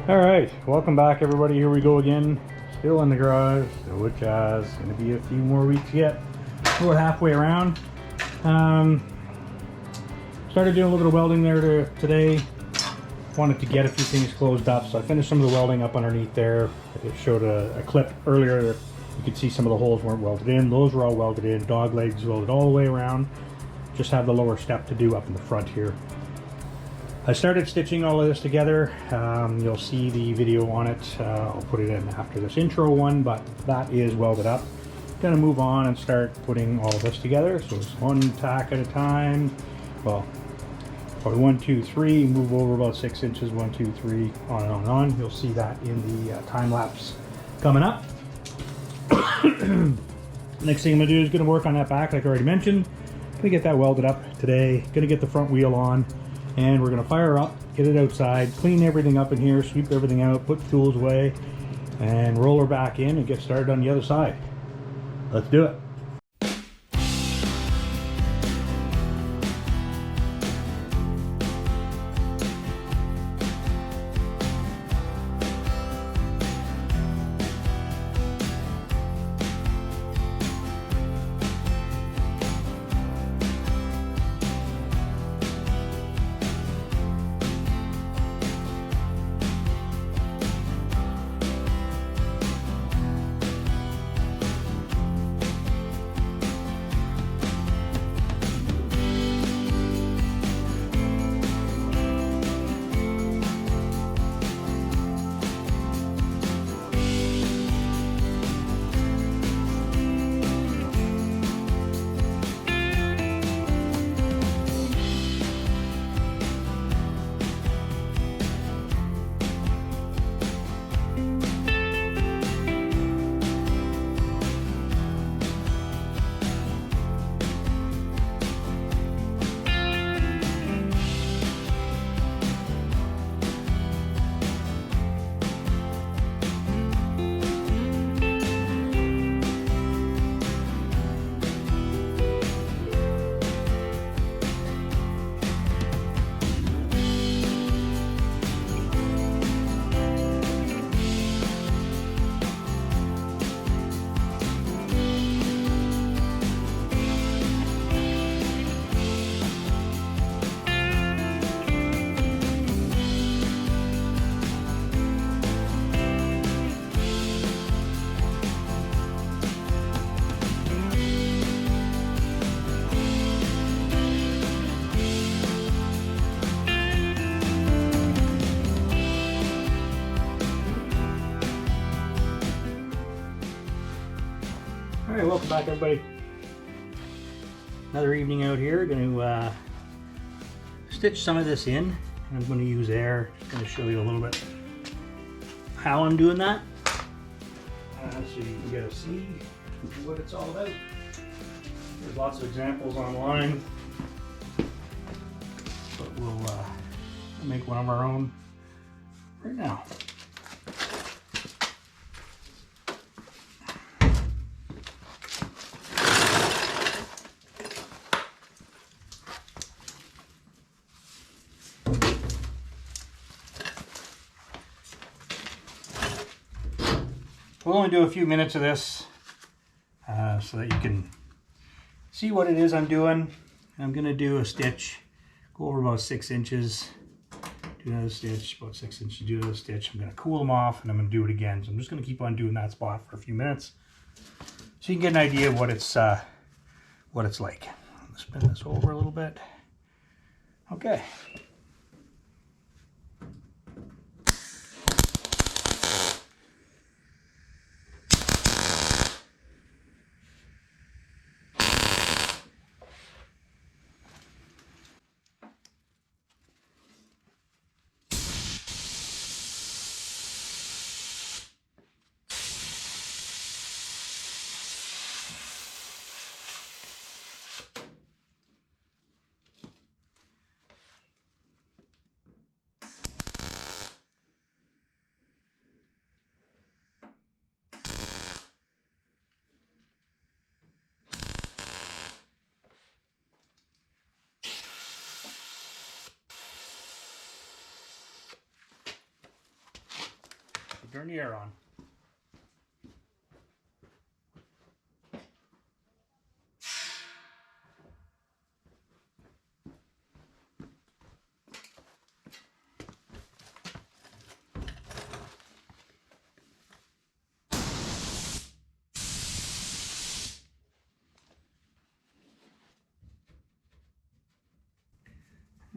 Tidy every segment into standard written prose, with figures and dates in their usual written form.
All right, welcome back everybody. Here we go again. Still in the garage, still with Jazz. Gonna be a few more weeks yet. We're halfway around. Started doing a little bit of welding there today. Wanted to get a few things closed up, so I finished some of the welding up underneath there. I showed a clip earlier. You could see some of the holes weren't welded in. Those were all welded in. Dog legs welded all the way around. Just have the lower step to do up in the front here. I started stitching all of this together. You'll see the video on it. I'll put it in after this intro one, but that is welded up. Gonna move on and start putting all of this together. So it's one tack at a time. Well, probably 1, 2, 3, move over about 6 inches, 1, 2, 3, on and on and on. You'll see that in the time lapse coming up. Next thing I'm gonna do is gonna work on that back like I already mentioned. Gonna get that welded up today. Gonna get the front wheel on. And we're going to fire up, get it outside, clean everything up in here, sweep everything out, put the tools away, and roll her back in and get started on the other side. Let's do it. Alright, welcome back everybody. Another evening out here. Going to stitch some of this in. I'm going to use air. Just going to show you a little bit how I'm doing that. So you can get a see what it's all about. There's lots of examples online. But we'll make one of our own right now. We'll only do a few minutes of this so that you can see what it is I'm doing. I'm going to do a stitch, go over about 6 inches, do another stitch, about 6 inches, do another stitch. I'm going to cool them off and I'm going to do it again. So I'm just going to keep on doing that spot for a few minutes so you can get an idea of what it's like. Let's spin this over a little bit. Okay. turn the air on.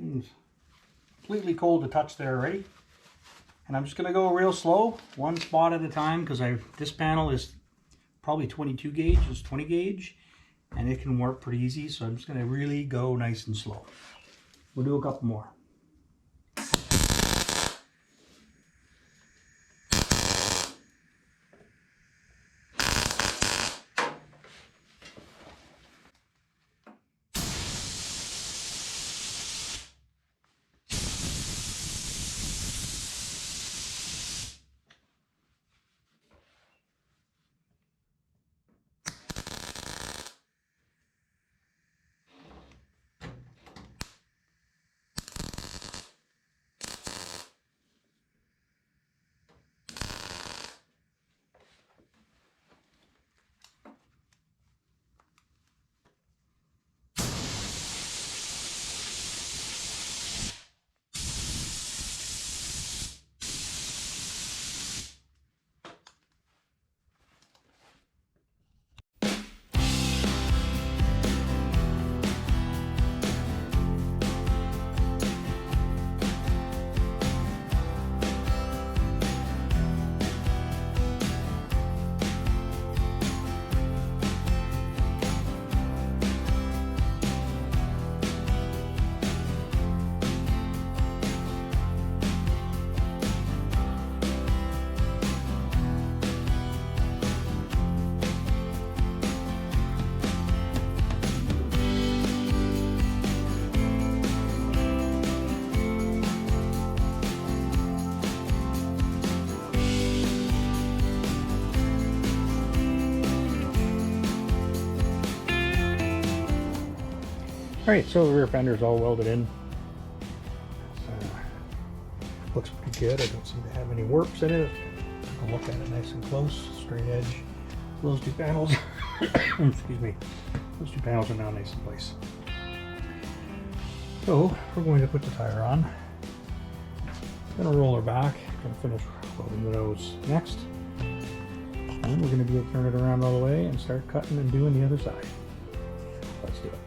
It's completely cold to touch there already. And I'm just going to go real slow, one spot at a time, because this panel is probably 22 gauge, it's 20 gauge, and it can warp pretty easy, so I'm just going to really go nice and slow. We'll do a couple more. Alright, so the rear fender is all welded in. Looks pretty good. I don't seem to have any warps in it. I'll look at it nice and close, straight edge. Those two panels, excuse me, those two panels are now nice in place. So we're going to put the tire on. Gonna roll her back. Gonna finish welding the nose next. And we're gonna be able to turn it around all the way and start cutting and doing the other side. Let's do it.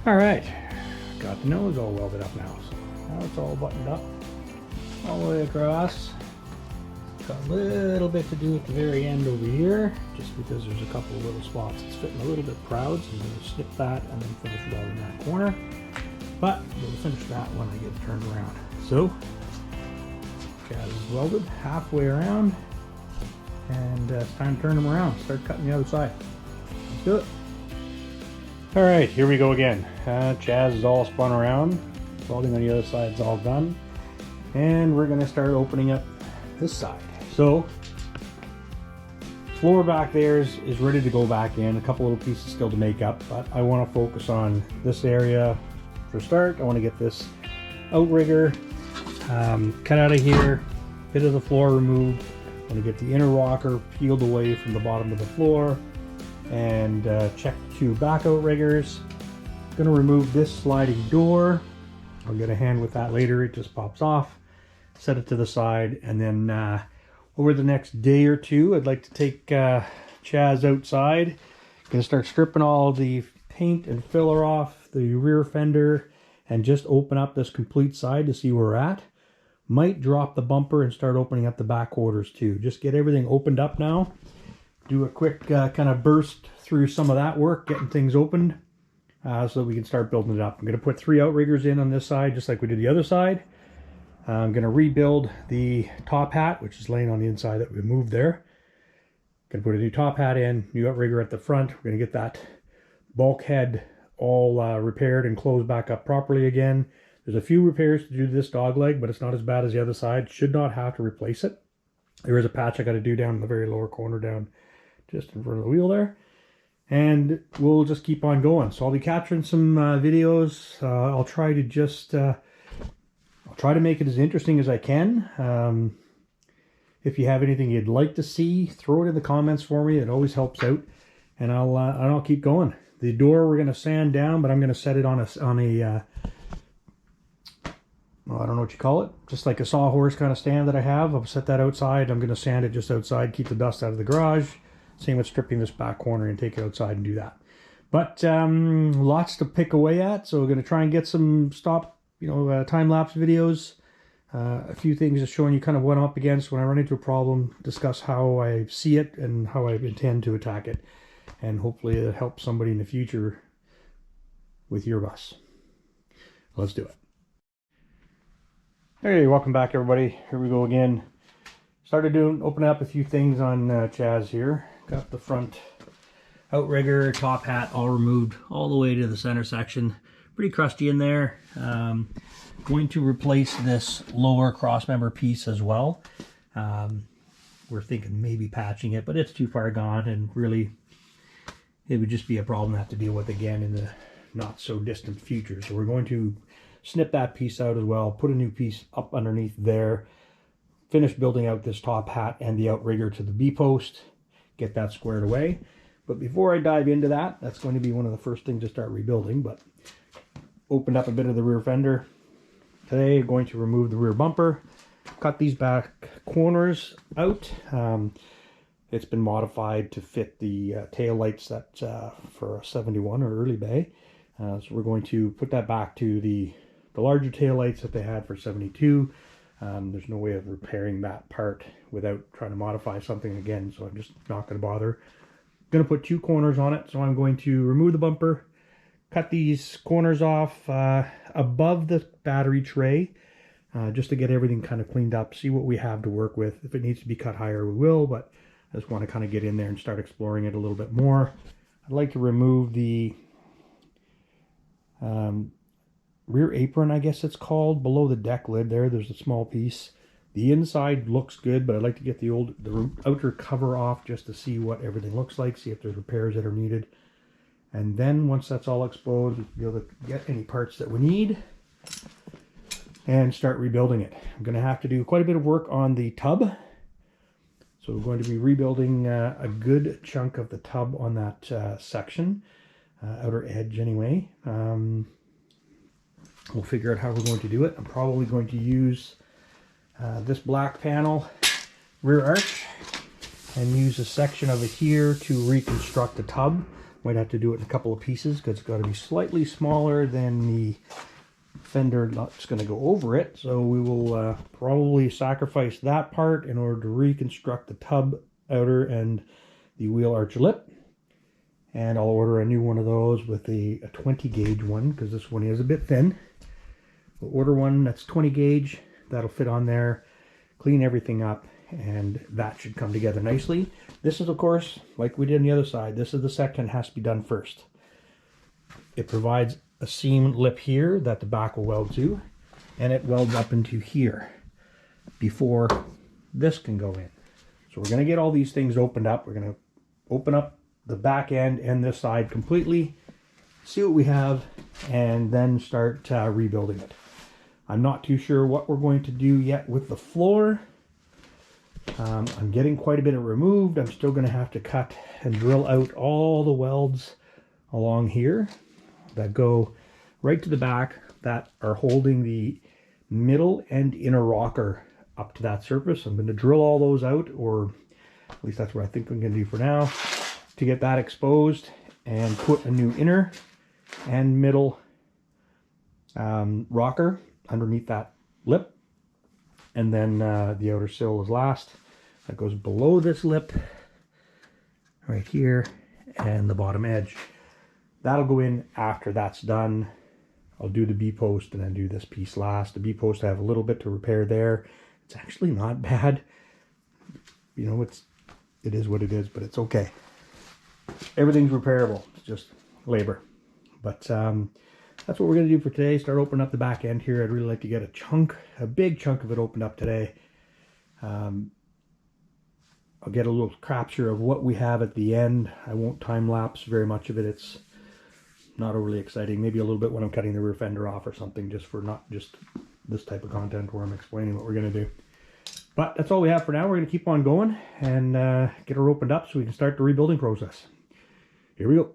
Alright, got the nose all welded up now, so now it's all buttoned up all the way across. Got a little bit to do at the very end over here, just because there's a couple of little spots it's fitting a little bit proud, so I'm going to snip that and then finish welding that corner. But we'll finish that when I get it turned around. So, Chaz is welded halfway around, and it's time to turn them around, start cutting the other side. Let's do it. Alright, here we go again. Chaz is all spun around. Welding on the other side is all done. And we're going to start opening up this side. So, floor back there is ready to go back in. A couple little pieces still to make up, but I want to focus on this area for start. I want to get this outrigger cut out of here, bit of the floor removed. I want to get the inner rocker peeled away from the bottom of the floor, and check the two back outriggers. Going to remove this sliding door. I'll get a hand with that later. It just pops off. Set it to the side, and then over the next day or two, I'd like to take Chaz outside. Going to start stripping all the paint and filler off the rear fender, and just open up this complete side to see where we're at. Might drop the bumper and start opening up the back quarters too. Just get everything opened up now. Do a quick kind of burst through some of that work, getting things opened, so that we can start building it up. I'm going to put 3 outriggers in on this side, just like we did the other side. I'm going to rebuild the top hat, which is laying on the inside that we moved there. Going to put a new top hat in, new outrigger at the front. We're going to get that bulkhead all repaired and closed back up properly again. There's a few repairs to do to this dog leg, but it's not as bad as the other side. Should not have to replace it. There is a patch I got to do down in the very lower corner, down just in front of the wheel there. And we'll just keep on going. So I'll be capturing some videos. I'll try try to make it as interesting as I can. If you have anything you'd like to see, throw it in the comments for me. It always helps out, and I'll keep going. The door we're going to sand down, but I'm going to set it on a well, I don't know what you call it, just like a sawhorse kind of stand that I have. I'll set that outside. I'm going to sand it just outside, keep the dust out of the garage. Same with stripping this back corner and take it outside and do that. But lots to pick away at, so we're going to try and get some time-lapse videos. A few things just showing you kind of what I'm up against when I run into a problem, discuss how I see it and how I intend to attack it. And hopefully it helps somebody in the future with your bus. Let's do it. Hey, welcome back everybody. Here we go again. Started opening up a few things on Chaz here. Got the front outrigger, top hat all removed all the way to the center section. Pretty crusty in there. Going to replace this lower crossmember piece as well. We're thinking maybe patching it, but it's too far gone, and really it would just be a problem to have to deal with again in the not so distant future. So we're going to snip that piece out as well, put a new piece up underneath there, finish building out this top hat and the outrigger to the B-post, get that squared away. But before I dive into that, that's going to be one of the first things to start rebuilding. But opened up a bit of the rear fender. Today I'm going to remove the rear bumper, cut these back corners out. It's been modified to fit the tail lights that for a 71 or early bay. So we're going to put that back to the larger tail lights that they had for 72. There's no way of repairing that part without trying to modify something again, so I'm just not going to bother. I'm going to put two corners on it, so I'm going to remove the bumper, cut these corners off above the battery tray, just to get everything kind of cleaned up, see what we have to work with. If it needs to be cut higher, we will, but I just want to kind of get in there and start exploring it a little bit more. I'd like to remove the rear apron, I guess it's called, below the deck lid there. There's a small piece. The inside looks good, but I'd like to get the outer cover off just to see what everything looks like, see if there's repairs that are needed. And then once that's all exposed, we'll be able to get any parts that we need and start rebuilding it. I'm going to have to do quite a bit of work on the tub. So we're going to be rebuilding a good chunk of the tub on that section, outer edge anyway. We'll figure out how we're going to do it. I'm probably going to use this black panel rear arch and use a section of it here to reconstruct the tub. Might have to do it in a couple of pieces because it's got to be slightly smaller than the fender that's going to go over it. So we will probably sacrifice that part in order to reconstruct the tub outer and the wheel arch lip. And I'll order a new one of those with a 20 gauge one because this one is a bit thin. We'll order one that's 20 gauge. That'll fit on there, clean everything up, and that should come together nicely. This is, of course, like we did on the other side, this is the section that has to be done first. It provides a seam lip here that the back will weld to, and it welds up into here before this can go in. So we're going to get all these things opened up. We're going to open up the back end and this side completely, see what we have, and then start rebuilding it. I'm not too sure what we're going to do yet with the floor. I'm getting quite a bit of removed. I'm still going to have to cut and drill out all the welds along here that go right to the back that are holding the middle and inner rocker up to that surface. I'm going to drill all those out, or at least that's what I think I'm going to do for now, to get that exposed and put a new inner and middle rocker underneath that lip. And then the outer sill is last. That goes below this lip right here, and the bottom edge. That'll go in after that's done. I'll do the B-post and then do this piece last. The B-post, I have a little bit to repair there. It's actually not bad. You know, it is what it is, but it's okay. Everything's repairable. It's just labor. But that's what we're going to do for today. Start opening up the back end here. I'd really like to get a big chunk of it opened up today. I'll get a little capture of what we have at the end. I won't time lapse very much of it. It's not overly exciting. Maybe a little bit when I'm cutting the rear fender off or something, just for not just this type of content where I'm explaining what we're going to do. But that's all we have for now. We're going to keep on going and get her opened up so we can start the rebuilding process. Here we go.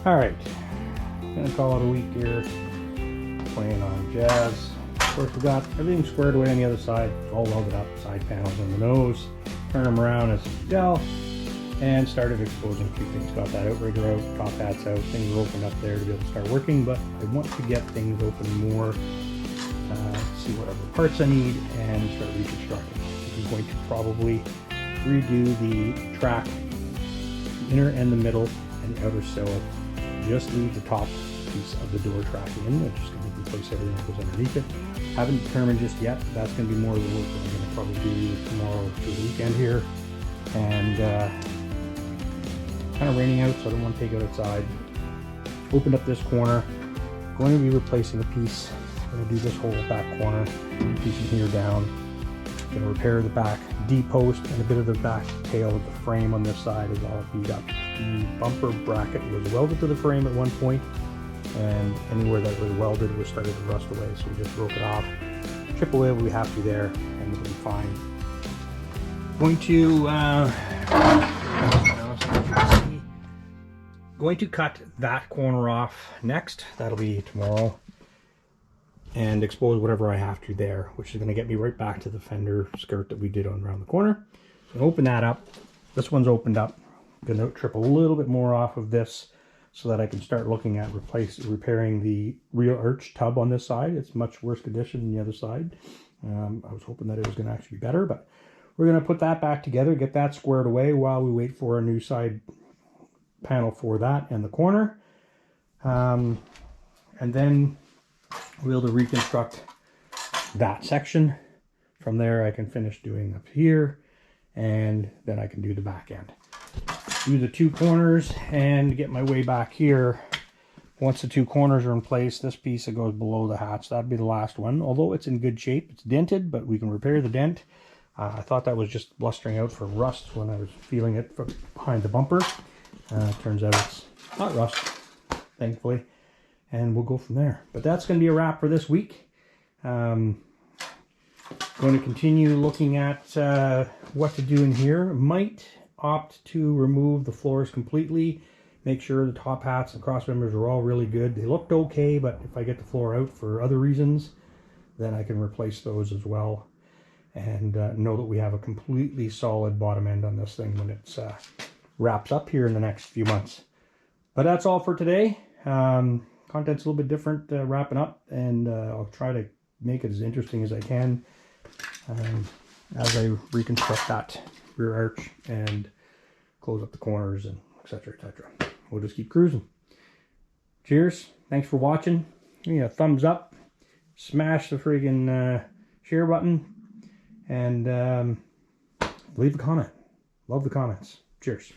Alright, gonna call it a week here, playing on jazz. Of course, we got everything squared away on the other side, it's all welded up, side panels on the nose, turn them around as gel, and started exposing a few things. Got that outrigger out, top hats out, things were opened up there to be able to start working, but I want to get things open more, see whatever parts I need, and start reconstructing. I'm going to probably redo the track, the inner and the middle, and the outer sill. Just leave the top piece of the door tracking in. I'm just going to replace everything that goes underneath it. Haven't determined just yet. That's going to be more of the work that I'm going to probably do tomorrow through the weekend here. And kind of raining out, so I don't want to take it outside. Opened up this corner. Going to be replacing a piece. I'm going to do this whole back corner, piece from here down. Going to repair the back D-post and a bit of the back tail of the frame on this side is all beat up. The bumper bracket was welded to the frame at one point, and anywhere that was welded was started to rust away, so we just broke it off. Chip away what we have to there, and it'll be fine. Going to cut that corner off next. That'll be tomorrow. And expose whatever I have to there, which is going to get me right back to the fender skirt that we did on around the corner. So open that up. This one's opened up. I'm going to trip a little bit more off of this so that I can start looking at repairing the rear arch tub on this side. It's much worse condition than the other side. I was hoping that it was going to actually be better, but we're going to put that back together, get that squared away while we wait for a new side panel for that and the corner. And then we'll be able to reconstruct that section. From there I can finish doing up here, and then I can do the back end. Do the two corners and get my way back here. Once the two corners are in place, this piece that goes below the hatch, that'd be the last one. Although it's in good shape, it's dented, but we can repair the dent. I thought that was just blustering out from rust when I was feeling it from behind the bumper. Turns out it's not rust, thankfully. And we'll go from there. But that's going to be a wrap for this week. Going to continue looking at what to do in here. Might opt to remove the floors completely. Make sure the top hats and cross members are all really good. They looked okay, but if I get the floor out for other reasons, then I can replace those as well. And know that we have a completely solid bottom end on this thing when it's wraps up here in the next few months. But that's all for today. Content's a little bit different wrapping up, and I'll try to make it as interesting as I can as I reconstruct that rear arch and close up the corners and etc, etc. We'll just keep cruising. Cheers, thanks for watching. Give me a thumbs up, smash the friggin' share button, and leave a comment. Love the comments. Cheers.